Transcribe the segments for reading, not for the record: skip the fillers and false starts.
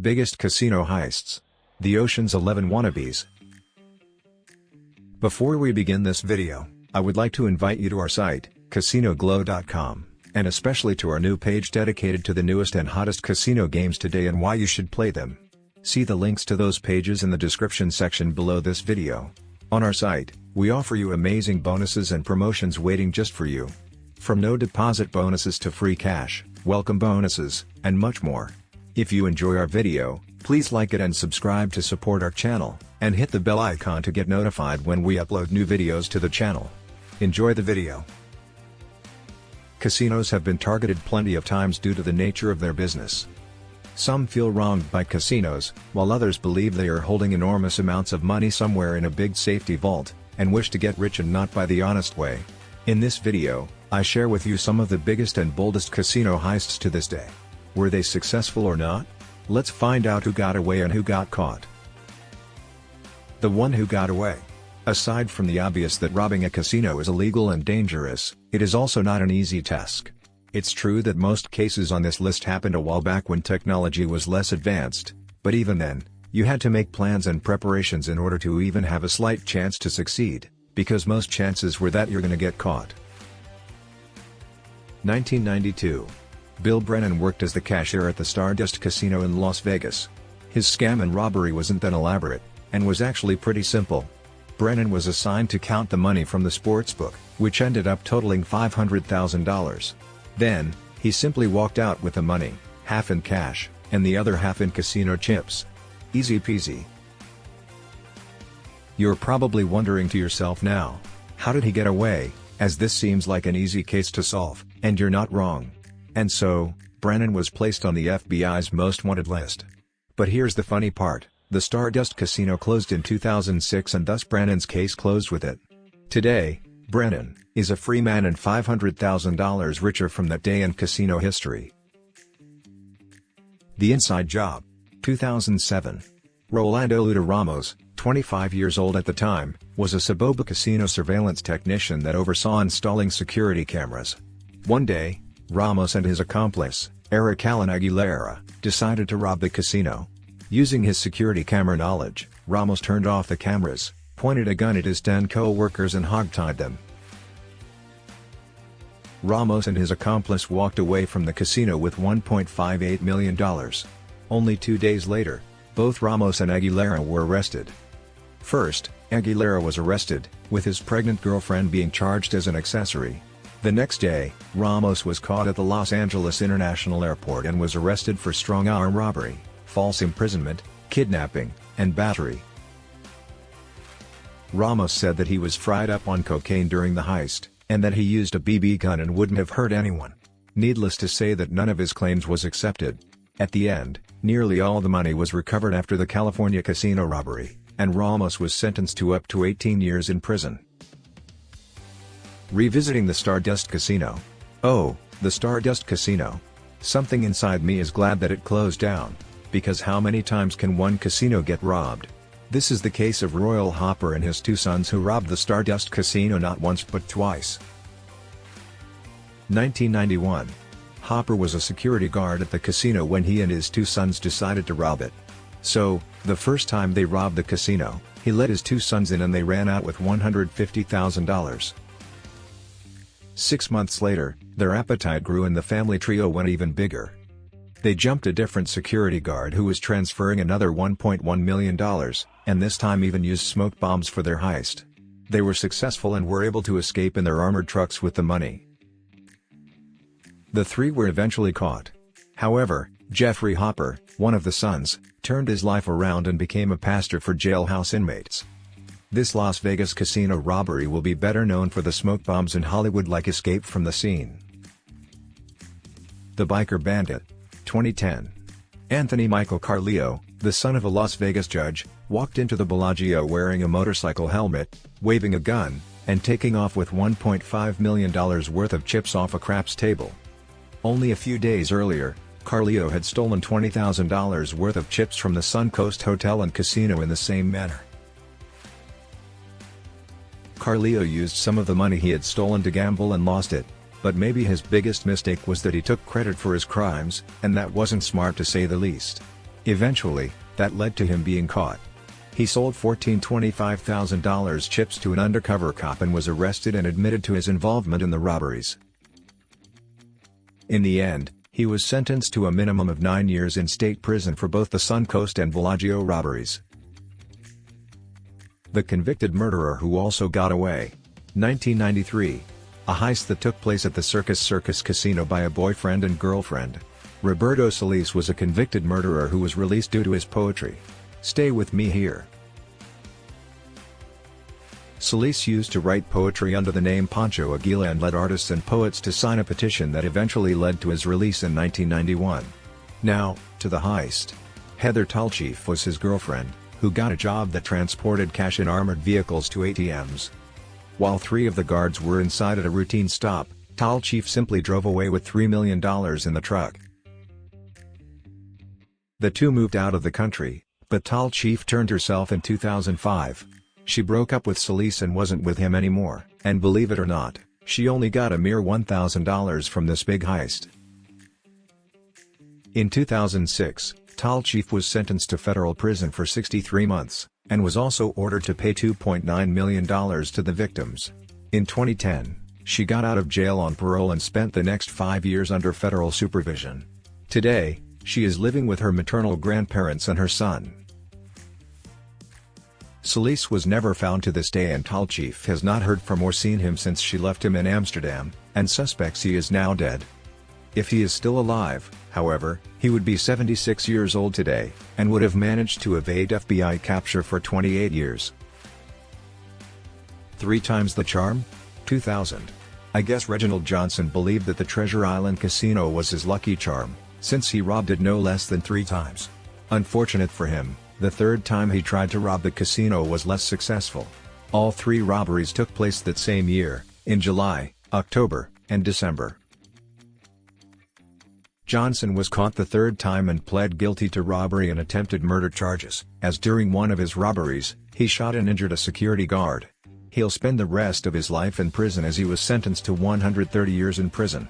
Biggest casino heists. The Ocean's 11 Wannabees. Before we begin this video, I would like to invite you to our site, casinoglow.com, and especially to our new page dedicated to the newest and hottest casino games today and why you should play them. See the links to those pages in the description section below this video. On our site, we offer you amazing bonuses and promotions waiting just for you. From no deposit bonuses to free cash, welcome bonuses, and much more. If you enjoy our video, please like it and subscribe to support our channel, and hit the bell icon to get notified when we upload new videos to the channel. Enjoy the video. Casinos have been targeted plenty of times due to the nature of their business. Some feel wronged by casinos, while others believe they are holding enormous amounts of money somewhere in a big safety vault, and wish to get rich and not by the honest way. In this video, I share with you some of the biggest and boldest casino heists to this day. Were they successful or not? Let's find out who got away and who got caught. The one who got away. Aside from the obvious that robbing a casino is illegal and dangerous, it is also not an easy task. It's true that most cases on this list happened a while back when technology was less advanced, but even then, you had to make plans and preparations in order to even have a slight chance to succeed, because most chances were that you're gonna get caught. 1992. Bill Brennan worked as the cashier at the Stardust Casino in Las Vegas. His scam and robbery wasn't that elaborate, and was actually pretty simple. Brennan was assigned to count the money from the sportsbook, which ended up totaling $500,000. Then, he simply walked out with the money, half in cash, and the other half in casino chips. Easy peasy. You're probably wondering to yourself now, how did he get away, as this seems like an easy case to solve, and you're not wrong. And so, Brennan was placed on the FBI's most wanted list. But here's the funny part, the Stardust Casino closed in 2006 and thus Brennan's case closed with it. Today, Brennan is a free man and $500,000 richer from that day in casino history. The Inside Job. 2007. Rolando Luda Ramos, 25 years old at the time, was a Saboba casino surveillance technician that oversaw installing security cameras. One day, Ramos and his accomplice, Eric Alan Aguilera, decided to rob the casino. Using his security camera knowledge, Ramos turned off the cameras, pointed a gun at his 10 co-workers and hogtied them. Ramos and his accomplice walked away from the casino with $1.58 million. Only 2 days later, both Ramos and Aguilera were arrested. First, Aguilera was arrested, with his pregnant girlfriend being charged as an accessory. The next day, Ramos was caught at the Los Angeles International Airport and was arrested for strong-arm robbery, false imprisonment, kidnapping, and battery. Ramos said that he was fried up on cocaine during the heist, and that he used a BB gun and wouldn't have hurt anyone. Needless to say that none of his claims was accepted. At the end, nearly all the money was recovered after the California casino robbery, and Ramos was sentenced to up to 18 years in prison. Revisiting the Stardust Casino. Oh, the Stardust Casino. Something inside me is glad that it closed down, because how many times can one casino get robbed? This is the case of Royal Hopper and his two sons who robbed the Stardust Casino not once but twice. 1991. Hopper was a security guard at the casino when he and his two sons decided to rob it. So, the first time they robbed the casino, he let his two sons in and they ran out with $150,000. 6 months later, their appetite grew and the family trio went even bigger. They jumped a different security guard who was transferring another $1.1 million, and this time even used smoke bombs for their heist. They were successful and were able to escape in their armored trucks with the money. The three were eventually caught. However, Jeffrey Hopper, one of the sons, turned his life around and became a pastor for jailhouse inmates. This Las Vegas casino robbery will be better known for the smoke bombs in Hollywood-like escape from the scene. The Biker Bandit. 2010. Anthony Michael Carleo, the son of a Las Vegas judge, walked into the Bellagio wearing a motorcycle helmet, waving a gun, and taking off with $1.5 million worth of chips off a craps table. Only a few days earlier, Carleo had stolen $20,000 worth of chips from the Suncoast Hotel and Casino in the same manner. Carleo used some of the money he had stolen to gamble and lost it, but maybe his biggest mistake was that he took credit for his crimes, and that wasn't smart to say the least. Eventually, that led to him being caught. He sold 14 $25,000 chips to an undercover cop and was arrested and admitted to his involvement in the robberies. In the end, he was sentenced to a minimum of 9 years in state prison for both the Suncoast and Bellagio robberies. The convicted murderer who also got away. 1993. A heist that took place at the Circus Casino by a boyfriend and girlfriend. Roberto Solis was a convicted murderer who was released due to his poetry. Stay with me here. Solis used to write poetry under the name Pancho Aguila and led artists and poets to sign a petition that eventually led to his release in 1991. Now, to the heist. Heather Tallchief was his girlfriend, who got a job that transported cash in armored vehicles to ATMs. While 3 of the guards were inside at a routine stop, Tallchief simply drove away with $3 million in the truck. The two moved out of the country, but Tallchief turned herself in 2005. She broke up with Solis and wasn't with him anymore, and believe it or not, she only got a mere $1,000 from this big heist. In 2006, Tallchief was sentenced to federal prison for 63 months, and was also ordered to pay $2.9 million to the victims. In 2010, she got out of jail on parole and spent the next 5 years under federal supervision. Today, she is living with her maternal grandparents and her son. Solis was never found to this day and Tallchief has not heard from or seen him since she left him in Amsterdam, and suspects he is now dead. If he is still alive, however, he would be 76 years old today, and would have managed to evade FBI capture for 28 years. 3 times the charm? 2000. I guess Reginald Johnson believed that the Treasure Island Casino was his lucky charm, since he robbed it no less than 3 times. Unfortunate for him, the 3rd time he tried to rob the casino was less successful. All 3 robberies took place that same year, in July, October, and December. Johnson was caught the 3rd time and pled guilty to robbery and attempted murder charges, as during one of his robberies, he shot and injured a security guard. He'll spend the rest of his life in prison as he was sentenced to 130 years in prison.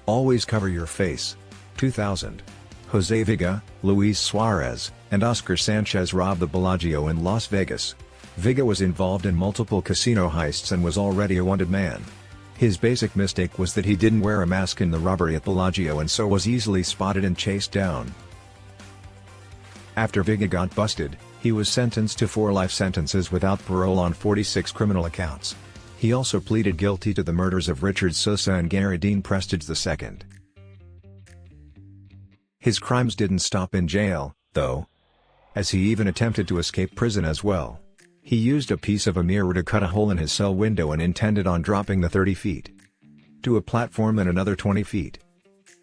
Always cover your face. 2000. Jose Viga, Luis Suarez, and Oscar Sanchez robbed the Bellagio in Las Vegas. Viga was involved in multiple casino heists and was already a wanted man. His basic mistake was that he didn't wear a mask in the robbery at Bellagio and so was easily spotted and chased down. After Viga got busted, he was sentenced to 4 life sentences without parole on 46 criminal accounts. He also pleaded guilty to the murders of Richard Sosa and Gary Dean Prestige II. His crimes didn't stop in jail, though, as he even attempted to escape prison as well. He used a piece of a mirror to cut a hole in his cell window and intended on dropping the 30 feet to a platform and another 20 feet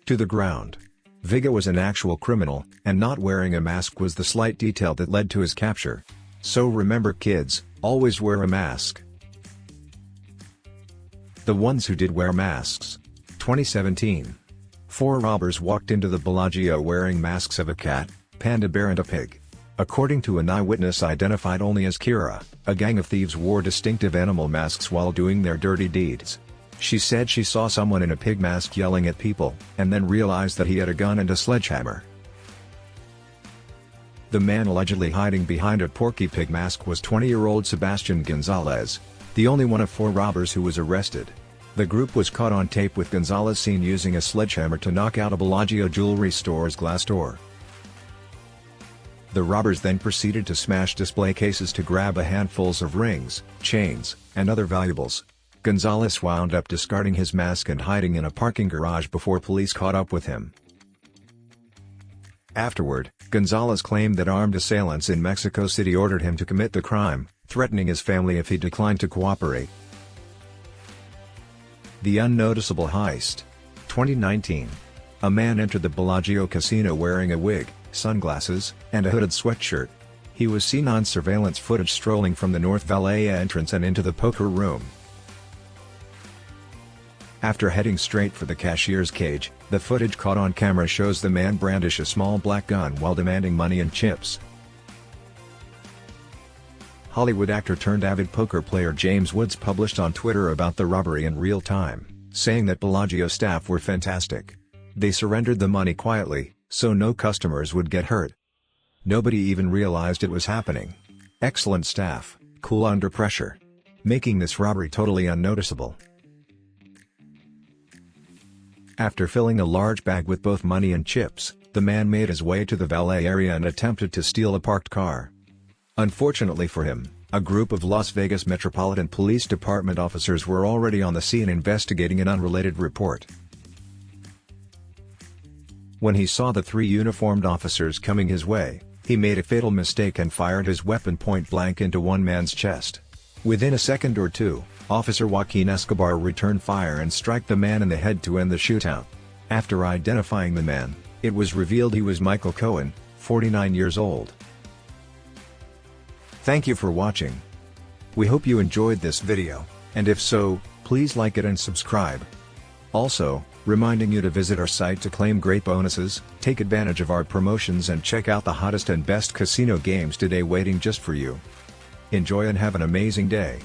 to the ground. Viga was an actual criminal, and not wearing a mask was the slight detail that led to his capture. So remember kids, always wear a mask. The ones who did wear masks. 2017. 4 robbers walked into the Bellagio wearing masks of a cat, panda bear and a pig. According to an eyewitness identified only as Kira, a gang of thieves wore distinctive animal masks while doing their dirty deeds. She said she saw someone in a pig mask yelling at people, and then realized that he had a gun and a sledgehammer. The man allegedly hiding behind a Porky Pig mask was 20-year-old Sebastian Gonzalez, the only one of 4 robbers who was arrested. The group was caught on tape with Gonzalez seen using a sledgehammer to knock out a Bellagio jewelry store's glass door. The robbers then proceeded to smash display cases to grab a handfuls of rings, chains, and other valuables. Gonzalez wound up discarding his mask and hiding in a parking garage before police caught up with him. Afterward, Gonzalez claimed that armed assailants in Mexico City ordered him to commit the crime, threatening his family if he declined to cooperate. The Unnoticeable Heist. 2019. A man entered the Bellagio casino wearing a wig, sunglasses, and a hooded sweatshirt. He was seen on surveillance footage strolling from the North Valet entrance and into the poker room. After heading straight for the cashier's cage, the footage caught on camera shows the man brandish a small black gun while demanding money and chips. Hollywood actor turned avid poker player James Woods published on Twitter about the robbery in real time, saying that Bellagio staff were fantastic. They surrendered the money quietly, so no customers would get hurt. Nobody even realized it was happening. Excellent staff, cool under pressure, making this robbery totally unnoticeable. After filling a large bag with both money and chips, the man made his way to the valet area and attempted to steal a parked car. Unfortunately for him, a group of Las Vegas Metropolitan Police Department officers were already on the scene investigating an unrelated report. When he saw the 3 uniformed officers coming his way, he made a fatal mistake and fired his weapon point blank into one man's chest. Within a second or two, Officer Joaquin Escobar returned fire and struck the man in the head to end the shootout. After identifying the man, it was revealed he was Michael Cohen, 49 years old. Thank you for watching. We hope you enjoyed this video, and if so, please like it and subscribe. Also, reminding you to visit our site to claim great bonuses, take advantage of our promotions and check out the hottest and best casino games today waiting just for you. Enjoy and have an amazing day.